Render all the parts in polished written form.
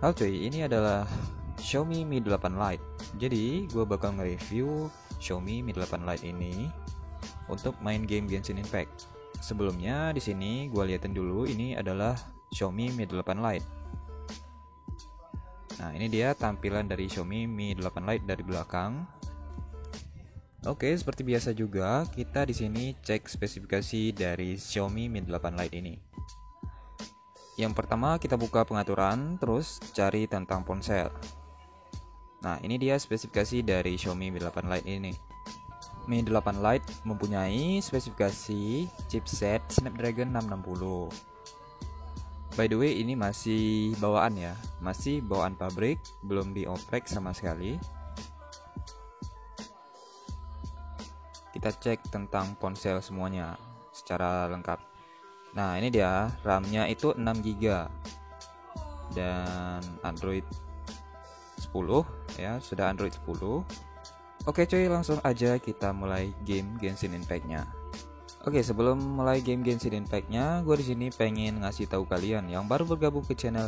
Halo cuy, ini adalah Xiaomi Mi 8 Lite. Jadi, gue bakal nge-review Xiaomi Mi 8 Lite ini untuk main game Genshin Impact. Sebelumnya di sini gue liatin dulu, ini adalah Xiaomi Mi 8 Lite. Nah, ini dia tampilan dari Xiaomi Mi 8 Lite dari belakang. Oke, seperti biasa juga kita di sini cek spesifikasi dari Xiaomi Mi 8 Lite ini. Yang pertama kita buka pengaturan, terus cari tentang ponsel. Nah, ini dia spesifikasi dari Xiaomi Mi 8 Lite ini. Mi 8 Lite mempunyai spesifikasi chipset Snapdragon 660. By the way, ini masih bawaan ya, masih bawaan pabrik, belum dioprek sama sekali. Kita cek tentang ponsel semuanya secara lengkap. Nah, ini dia, RAM-nya itu 6GB dan Android 10 ya, sudah Android 10. Oke cuy, langsung aja kita mulai game Genshin Impact-nya. Oke, sebelum mulai game Genshin Impact-nya, gue di sini pengen ngasih tahu kalian yang baru bergabung ke channel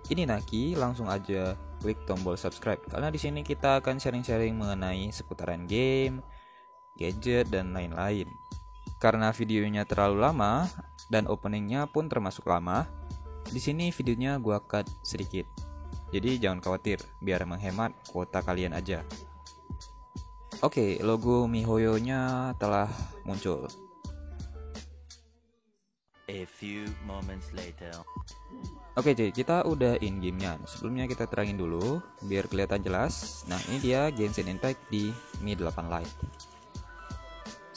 ini Naki, langsung aja klik tombol subscribe karena di sini kita akan sharing-sharing mengenai seputaran game, gadget dan lain-lain. Karena videonya terlalu lama dan openingnya pun termasuk lama, di sini videonya gua cut sedikit. Jadi jangan khawatir, biar menghemat kuota kalian aja. Oke, logo MiHoYo-nya telah muncul. A few moments later. Oke cuy, kita udah in game-nya. Sebelumnya kita terangin dulu biar kelihatan jelas. Nah, ini dia Genshin Impact di Mi 8 Lite.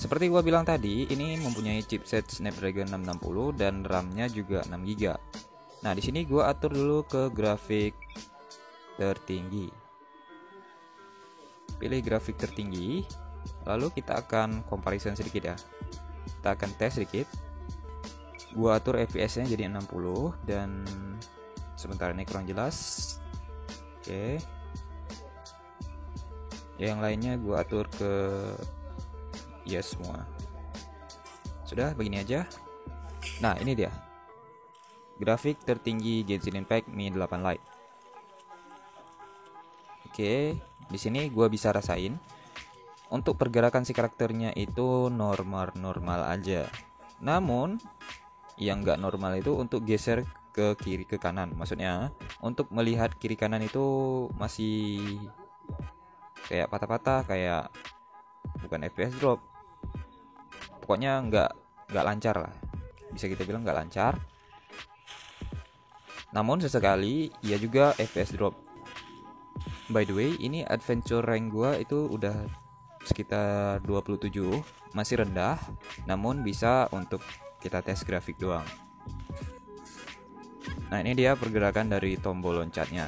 Seperti gua bilang tadi, ini mempunyai chipset Snapdragon 660 dan RAM-nya juga 6GB. Nah, di sini gua atur dulu ke grafik tertinggi. Pilih grafik tertinggi, lalu kita akan comparison sedikit ya. Kita akan tes sedikit. Gua atur FPS-nya jadi 60 dan sebentar ini kurang jelas. Oke. Yang lainnya gua atur ke yes semua. Sudah, begini aja. Nah, ini dia grafik tertinggi Genshin Impact Mi 8 Lite. Oke, di sini gua bisa rasain untuk pergerakan si karakternya itu normal aja. Namun yang nggak normal itu untuk geser ke kiri ke kanan. Maksudnya untuk melihat kiri kanan itu masih kayak patah-patah, kayak bukan FPS drop. Pokoknya nggak lancar lah, bisa kita bilang nggak lancar. Namun sesekali ia juga FPS drop. By the way, ini adventure rank gua itu udah sekitar 27, masih rendah, namun bisa untuk kita tes grafik doang. Nah, ini dia pergerakan dari tombol loncatnya.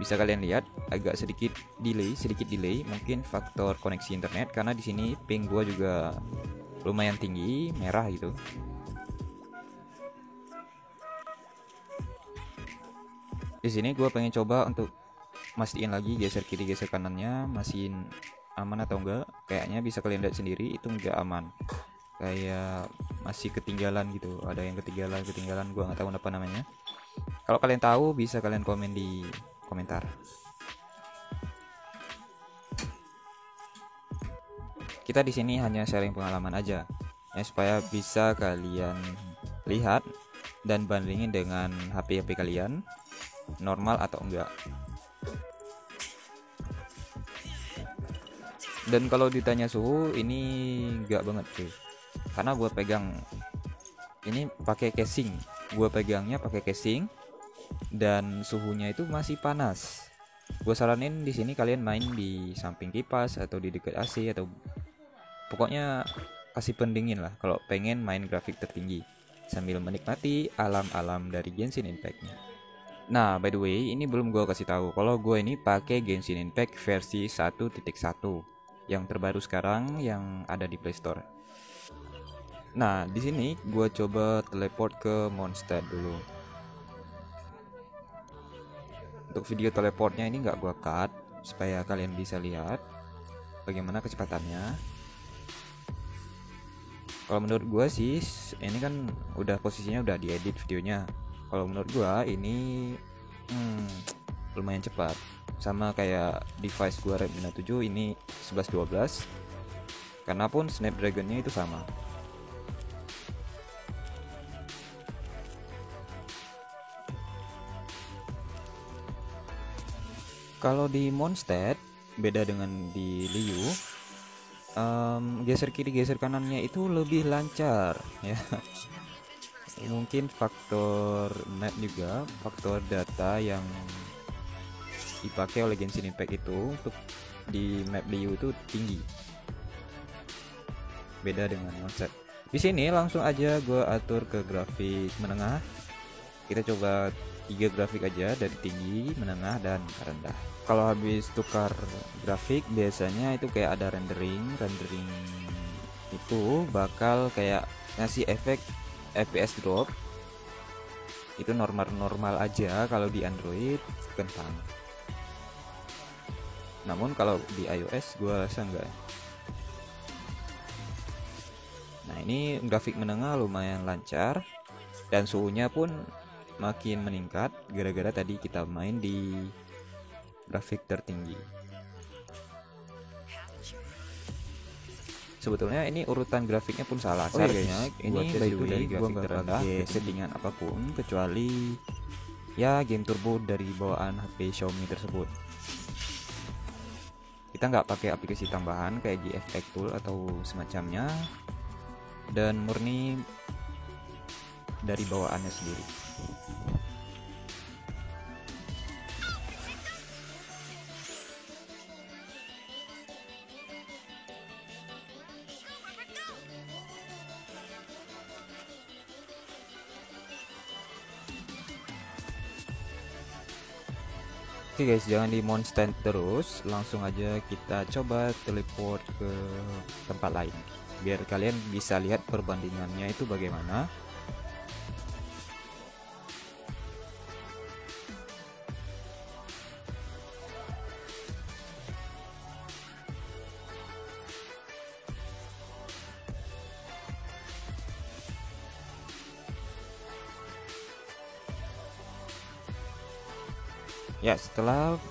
Bisa kalian lihat agak sedikit delay, mungkin faktor koneksi internet karena di sini ping gua juga lumayan tinggi, merah gitu. Di sini gue pengen coba untuk mastiin lagi geser kiri geser kanannya masih aman atau enggak. Kayaknya bisa kalian lihat sendiri itu enggak aman, kayak masih ketinggalan gitu. Ada yang ketinggalan, gue nggak tahu apa namanya. Kalau kalian tahu bisa kalian komen di komentar. Kita di sini hanya sharing pengalaman aja ya, supaya bisa kalian lihat dan bandingin dengan HP kalian normal atau enggak. Dan kalau ditanya suhu, ini enggak banget cuy, karena gue pegang ini pakai casing, gue pegangnya pakai casing dan suhunya itu masih panas. Gue saranin di sini kalian main di samping kipas atau di dekat AC atau pokoknya kasih pendingin lah kalau pengen main grafik tertinggi sambil menikmati alam-alam dari Genshin Impact-nya. Nah, by the way, ini belum gue kasih tahu kalau gue ini pakai Genshin Impact versi 1.1 yang terbaru sekarang yang ada di Play Store. Nah, di sini gue coba teleport ke Mondstadt dulu. Untuk video teleportnya ini nggak gue cut supaya kalian bisa lihat bagaimana kecepatannya. Kalau menurut gue sih ini kan udah posisinya udah diedit videonya. Kalau menurut gue ini lumayan cepat, sama kayak device gua Redmi Note 7 ini 1112, karena pun Snapdragon-nya itu sama. Kalau di Mondstadt beda dengan di Liu, geser kiri geser kanannya itu lebih lancar ya. Mungkin faktor map juga, faktor data yang dipakai oleh Genshin Impact itu untuk di map Liu itu tinggi, beda dengan Mondstadt. Di sini langsung aja gue atur ke grafik menengah. Kita coba 3 grafik aja, dari tinggi, menengah, dan rendah. Kalau habis tukar grafik biasanya itu kayak ada rendering itu bakal kayak ngasih efek FPS drop. Itu normal aja kalau di Android kentang. Namun kalau di iOS gua rasa enggak. Nah, ini grafik menengah lumayan lancar dan suhunya pun makin meningkat gara-gara tadi kita main di grafik tertinggi. Sebetulnya ini urutan grafiknya pun salah. Seharusnya ini by the way gua nggak pakai settingan apapun kecuali ya game turbo dari bawaan HP Xiaomi tersebut. Kita nggak pakai aplikasi tambahan kayak GFX Tool atau semacamnya, dan murni dari bawaannya sendiri. Oke guys, jangan di Mondstadt terus, langsung aja kita coba teleport ke tempat lain biar kalian bisa lihat perbandingannya itu bagaimana. Ya, setelah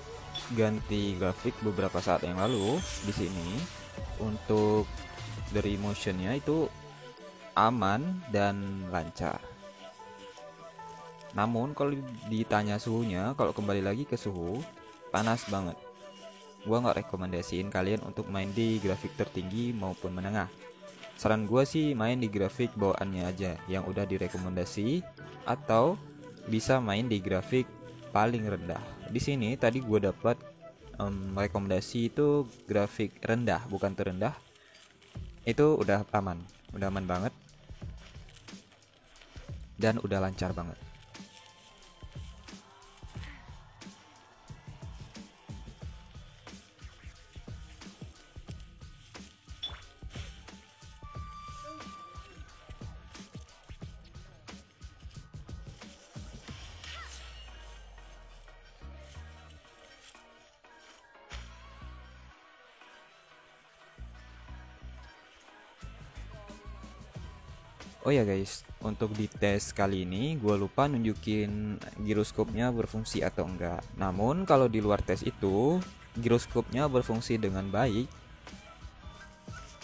ganti grafik beberapa saat yang lalu, di sini untuk dari motionnya itu aman dan lancar. Namun kalau ditanya suhunya, kalau kembali lagi ke suhu, panas banget. Gua nggak rekomendasiin kalian untuk main di grafik tertinggi maupun menengah. Saran gua sih main di grafik bawaannya aja yang udah direkomendasi, atau bisa main di grafik paling rendah. Di sini tadi gue dapat rekomendasi itu grafik rendah, bukan terendah. Itu udah aman banget dan udah lancar banget. Oh ya guys, untuk di tes kali ini gue lupa nunjukin giroskopnya berfungsi atau enggak. Namun kalau di luar tes itu giroskopnya berfungsi dengan baik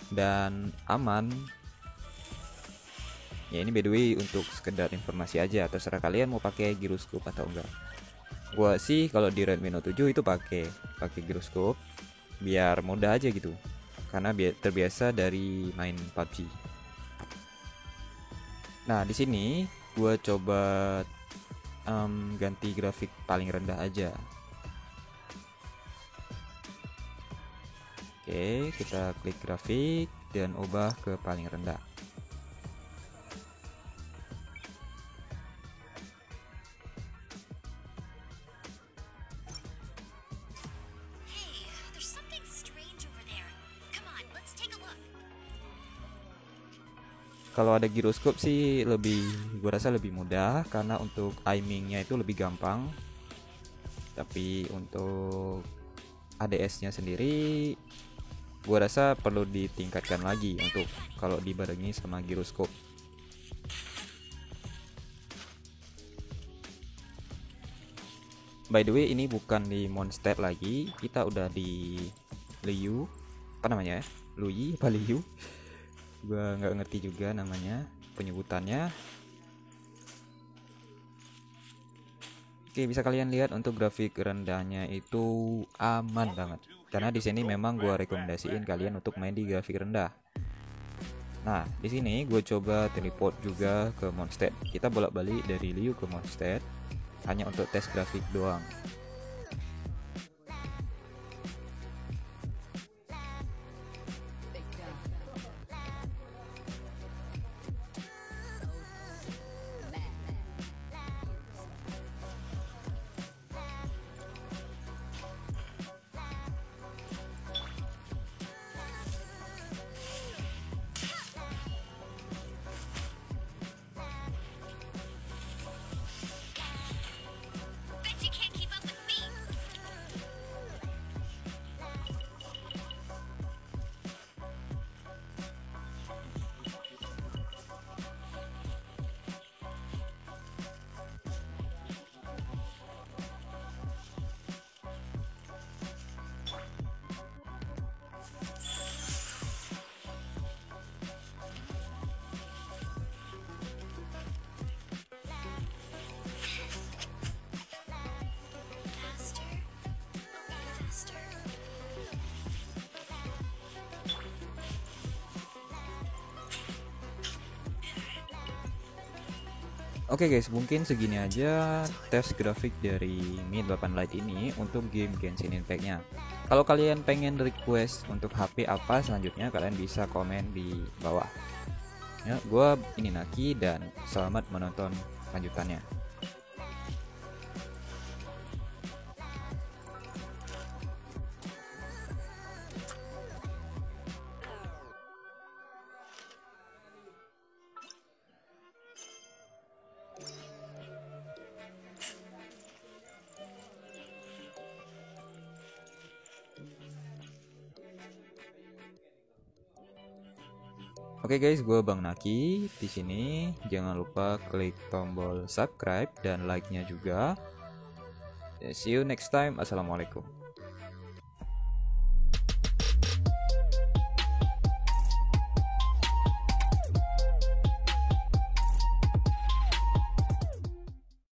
dan aman. Ya ini by the way untuk sekedar informasi aja, terserah kalian mau pakai giroskop atau enggak. Gua sih kalau di Redmi Note 7 itu pakai giroskop biar mudah aja gitu. Karena terbiasa dari main PUBG. Nah, di sini gue coba ganti grafik paling rendah aja. Oke, kita klik grafik dan ubah ke paling rendah. Kalau ada giroskop sih gue rasa lebih mudah karena untuk aimingnya itu lebih gampang. Tapi untuk ADS-nya sendiri gue rasa perlu ditingkatkan lagi untuk kalau dibarengi sama giroskop. by the way ini bukan di Mondstadt lagi, kita udah di Liu, apa namanya ya, Lui apa Liu, gua nggak ngerti juga namanya penyebutannya. Oke, bisa kalian lihat untuk grafik rendahnya itu aman banget, karena di sini memang gua rekomendasiin kalian untuk main di grafik rendah. Nah, di sini gue coba teleport juga ke Mondstadt. Kita bolak-balik dari Liu ke Mondstadt hanya untuk tes grafik doang. Oke guys, mungkin segini aja tes grafik dari Mi 8 Lite ini untuk game Genshin Impact-nya. Kalau kalian pengen request untuk HP apa selanjutnya, kalian bisa komen di bawah. Ya, gua ini Naki dan selamat menonton lanjutannya. Oke guys, gue Bang Naki di sini. Jangan lupa klik tombol subscribe dan like-nya juga. See you next time. Assalamualaikum.